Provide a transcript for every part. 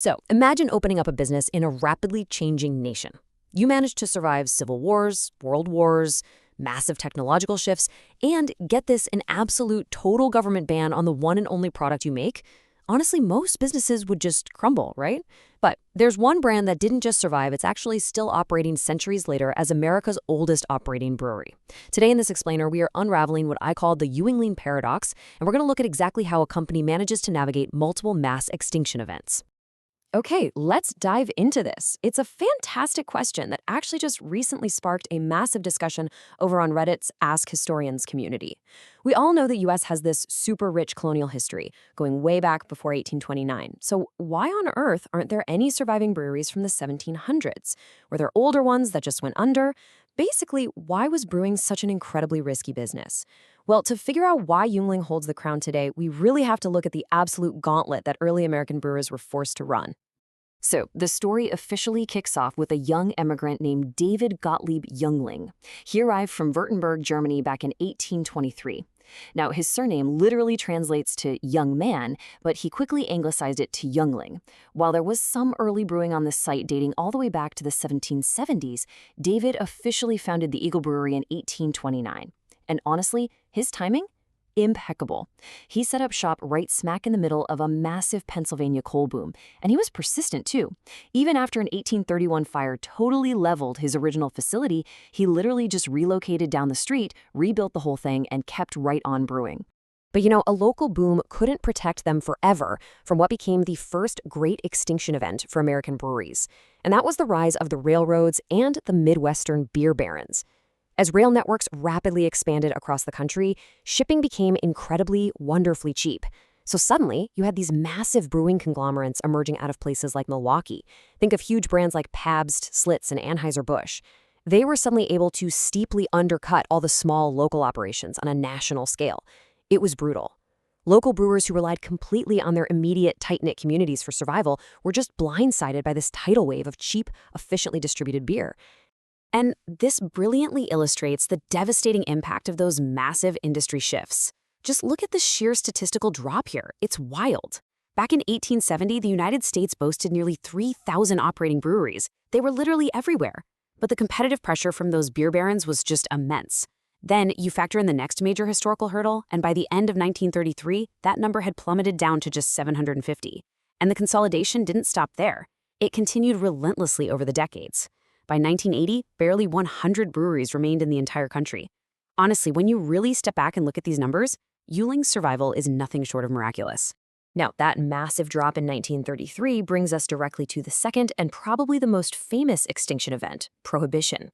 So imagine opening up a business in a rapidly changing nation. You managed to survive civil wars, world wars, massive technological shifts, and get this, an absolute total government ban on the one and only product you make. Honestly, most businesses would just crumble, right? But there's one brand that didn't just survive, it's actually still operating centuries later as America's oldest operating brewery. Today in this explainer, we are unraveling what I call the Yuengling paradox, and we're going to look at exactly how a company manages to navigate multiple mass extinction events. Okay, let's dive into this. It's a fantastic question that actually just recently sparked a massive discussion over on Reddit's Ask Historians community. We all know the US has this super rich colonial history, going way back before 1829. So why on earth aren't there any surviving breweries from the 1700s? Were there older ones that just went under? Basically, why was brewing such an incredibly risky business? Well, to figure out why Yuengling holds the crown today, we really have to look at the absolute gauntlet that early American brewers were forced to run. So, the story officially kicks off with a young immigrant named David Gottlieb Yuengling. He arrived from Württemberg, Germany back in 1823. Now, his surname literally translates to young man, but he quickly anglicized it to Yuengling. While there was some early brewing on this site dating all the way back to the 1770s, David officially founded the Eagle Brewery in 1829. And honestly, his timing? Impeccable. He set up shop right smack in the middle of a massive Pennsylvania coal boom, and he was persistent too. Even after an 1831 fire totally leveled his original facility, he literally just relocated down the street, rebuilt the whole thing, and kept right on brewing. But a local boom couldn't protect them forever from what became the first great extinction event for American breweries, and that was the rise of the railroads and the Midwestern beer barons. As rail networks rapidly expanded across the country, shipping became incredibly, wonderfully cheap. So suddenly, you had these massive brewing conglomerates emerging out of places like Milwaukee. Think of huge brands like Pabst, Schlitz, and Anheuser-Busch. They were suddenly able to steeply undercut all the small local operations on a national scale. It was brutal. Local brewers who relied completely on their immediate, tight-knit communities for survival were just blindsided by this tidal wave of cheap, efficiently distributed beer. And this brilliantly illustrates the devastating impact of those massive industry shifts. Just look at the sheer statistical drop here. It's wild. Back in 1870, the United States boasted nearly 3,000 operating breweries. They were literally everywhere. But the competitive pressure from those beer barons was just immense. Then you factor in the next major historical hurdle, and by the end of 1933, that number had plummeted down to just 750. And the consolidation didn't stop there. It continued relentlessly over the decades. By 1980, barely 100 breweries remained in the entire country. Honestly, when you really step back and look at these numbers, Yuengling's survival is nothing short of miraculous. Now, that massive drop in 1933 brings us directly to the second and probably the most famous extinction event, Prohibition.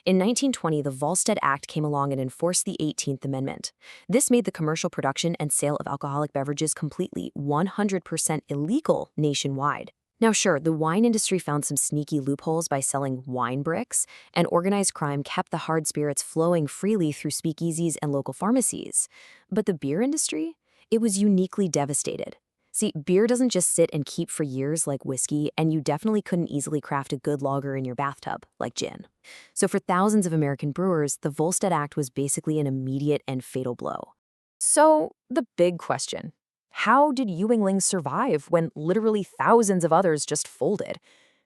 In 1920, the Volstead Act came along and enforced the 18th Amendment. This made the commercial production and sale of alcoholic beverages completely 100% illegal nationwide. Now sure, the wine industry found some sneaky loopholes by selling wine bricks, and organized crime kept the hard spirits flowing freely through speakeasies and local pharmacies. But the beer industry? It was uniquely devastated. See, beer doesn't just sit and keep for years like whiskey, and you definitely couldn't easily craft a good lager in your bathtub, like gin. So for thousands of American brewers, the Volstead Act was basically an immediate and fatal blow. So, the big question. How did Yuengling survive when literally thousands of others just folded?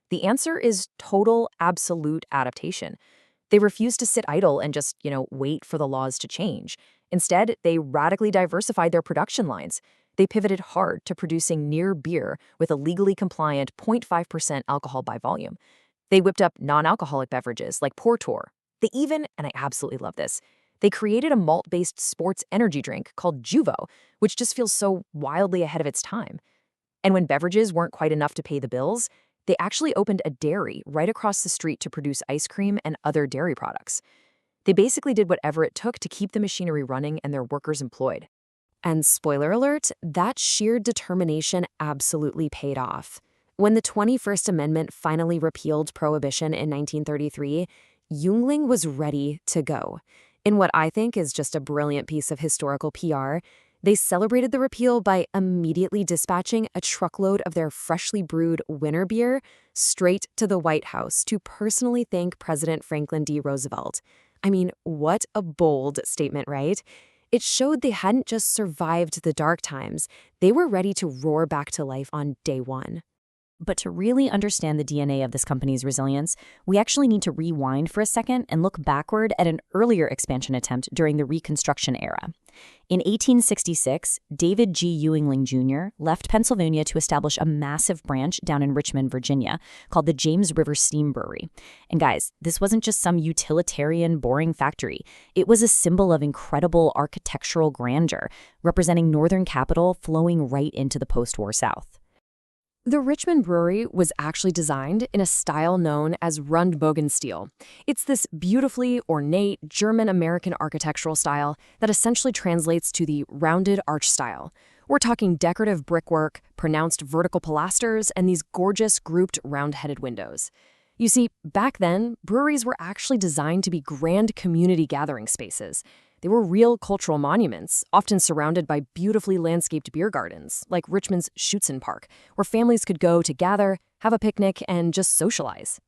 The answer is total, absolute adaptation. They refused to sit idle and just, wait for the laws to change. Instead, they radically diversified their production lines. They pivoted hard to producing near beer with a legally compliant 0.5% alcohol by volume. They whipped up non-alcoholic beverages like Portor. They even, and I absolutely love this, they created a malt-based sports energy drink called Juvo, which just feels so wildly ahead of its time. And when beverages weren't quite enough to pay the bills, they actually opened a dairy right across the street to produce ice cream and other dairy products. They basically did whatever it took to keep the machinery running and their workers employed. And spoiler alert, that sheer determination absolutely paid off. When the 21st Amendment finally repealed Prohibition in 1933, Yuengling was ready to go. In what I think is just a brilliant piece of historical PR, they celebrated the repeal by immediately dispatching a truckload of their freshly brewed winter beer straight to the White House to personally thank President Franklin D. Roosevelt. I mean, what a bold statement, right? It showed they hadn't just survived the dark times, they were ready to roar back to life on day one. But to really understand the DNA of this company's resilience, we actually need to rewind for a second and look backward at an earlier expansion attempt during the Reconstruction era. In 1866, David G. Yuengling Jr. left Pennsylvania to establish a massive branch down in Richmond, Virginia, called the James River Steam Brewery. And guys, this wasn't just some utilitarian, boring factory. It was a symbol of incredible architectural grandeur, representing northern capital flowing right into the post-war South. The Richmond Brewery was actually designed in a style known as Rundbogenstil. It's this beautifully ornate German-American architectural style that essentially translates to the rounded arch style. We're talking decorative brickwork, pronounced vertical pilasters, and these gorgeous grouped round-headed windows. You see, back then, breweries were actually designed to be grand community gathering spaces. They were real cultural monuments, often surrounded by beautifully landscaped beer gardens, like Richmond's Schutzen Park, where families could go to gather, have a picnic, and just socialize.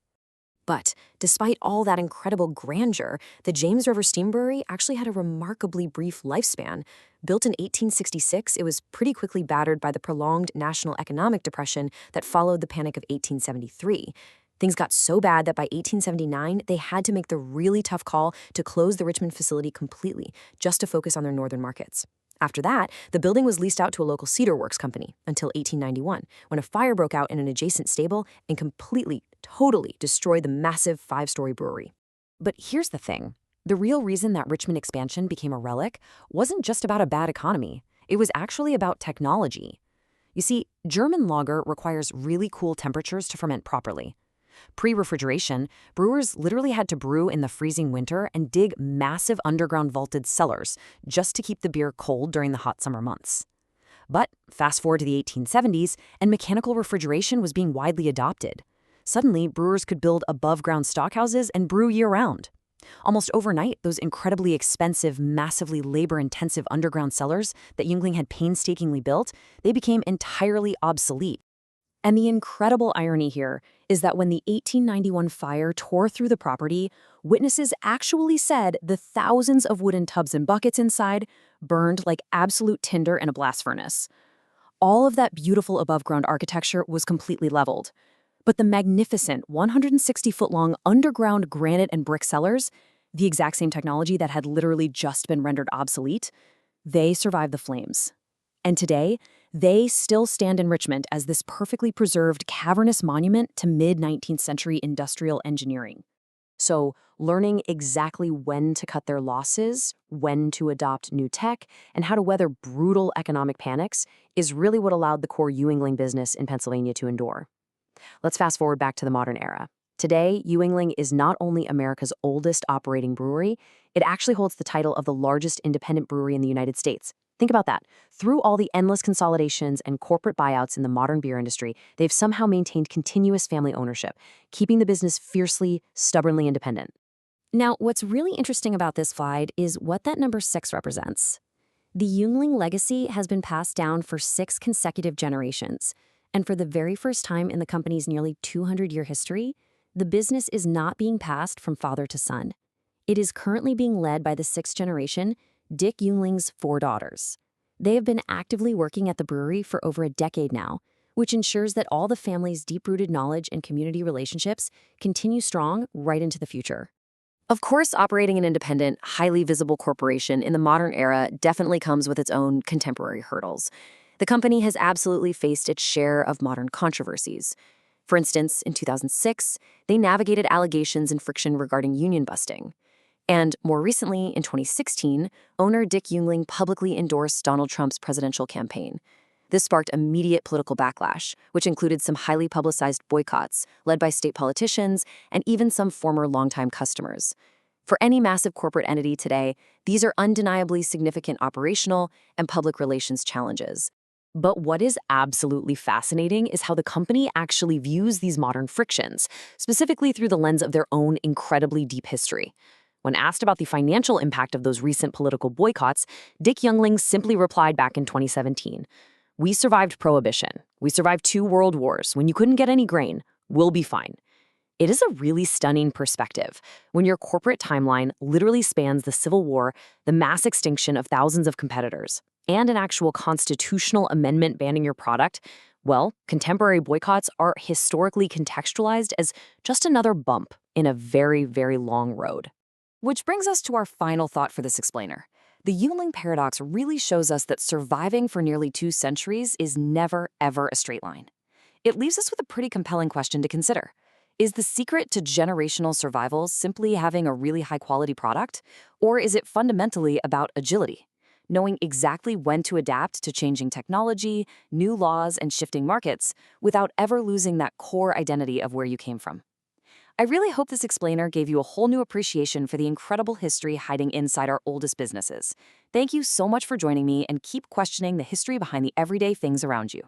But despite all that incredible grandeur, the James River Steam Brewery actually had a remarkably brief lifespan. Built in 1866, it was pretty quickly battered by the prolonged national economic depression that followed the Panic of 1873. Things got so bad that by 1879, they had to make the really tough call to close the Richmond facility completely, just to focus on their northern markets. After that, the building was leased out to a local cedar works company until 1891, when a fire broke out in an adjacent stable and completely, totally destroyed the massive 5-story brewery. But here's the thing. The real reason that Richmond expansion became a relic wasn't just about a bad economy. It was actually about technology. You see, German lager requires really cool temperatures to ferment properly. Pre-refrigeration, brewers literally had to brew in the freezing winter and dig massive underground vaulted cellars just to keep the beer cold during the hot summer months. But fast forward to the 1870s, and mechanical refrigeration was being widely adopted. Suddenly, brewers could build above-ground stockhouses and brew year-round. Almost overnight, those incredibly expensive, massively labor-intensive underground cellars that Yuengling had painstakingly built, they became entirely obsolete. And the incredible irony here is that when the 1891 fire tore through the property, witnesses actually said the thousands of wooden tubs and buckets inside burned like absolute tinder in a blast furnace. All of that beautiful above-ground architecture was completely leveled. But the magnificent 160-foot-long underground granite and brick cellars, the exact same technology that had literally just been rendered obsolete, they survived the flames. And today, they still stand in Richmond as this perfectly preserved cavernous monument to mid-19th century industrial engineering. So, learning exactly when to cut their losses, when to adopt new tech, and how to weather brutal economic panics is really what allowed the core Yuengling business in Pennsylvania to endure. Let's fast forward back to the modern era. Today, Yuengling is not only America's oldest operating brewery, it actually holds the title of the largest independent brewery in the United States. Think about that. Through all the endless consolidations and corporate buyouts in the modern beer industry, they've somehow maintained continuous family ownership, keeping the business fiercely, stubbornly independent. Now, what's really interesting about this slide is what that number 6 represents. The Yuengling legacy has been passed down for 6 consecutive generations, and for the very first time in the company's nearly 200-year history, the business is not being passed from father to son. It is currently being led by the 6th generation, Dick Yuengling's 4 daughters. They have been actively working at the brewery for over a decade now, which ensures that all the family's deep-rooted knowledge and community relationships continue strong right into the future. Of course, operating an independent, highly visible corporation in the modern era definitely comes with its own contemporary hurdles. The company has absolutely faced its share of modern controversies. For instance, in 2006, they navigated allegations and friction regarding union busting. And more recently, in 2016, owner Dick Yuengling publicly endorsed Donald Trump's presidential campaign. This sparked immediate political backlash, which included some highly publicized boycotts led by state politicians and even some former longtime customers. For any massive corporate entity today, these are undeniably significant operational and public relations challenges. But what is absolutely fascinating is how the company actually views these modern frictions, specifically through the lens of their own incredibly deep history. When asked about the financial impact of those recent political boycotts, Dick Yuengling simply replied back in 2017, "We survived Prohibition. We survived 2 world wars. When you couldn't get any grain, we'll be fine." It is a really stunning perspective when your corporate timeline literally spans the Civil War, the mass extinction of thousands of competitors, and an actual constitutional amendment banning your product. Well, contemporary boycotts are historically contextualized as just another bump in a very, very long road. Which brings us to our final thought for this explainer. The Yuengling paradox really shows us that surviving for nearly 2 centuries is never, ever a straight line. It leaves us with a pretty compelling question to consider. Is the secret to generational survival simply having a really high-quality product? Or is it fundamentally about agility? Knowing exactly when to adapt to changing technology, new laws, and shifting markets without ever losing that core identity of where you came from. I really hope this explainer gave you a whole new appreciation for the incredible history hiding inside our oldest businesses. Thank you so much for joining me, and keep questioning the history behind the everyday things around you.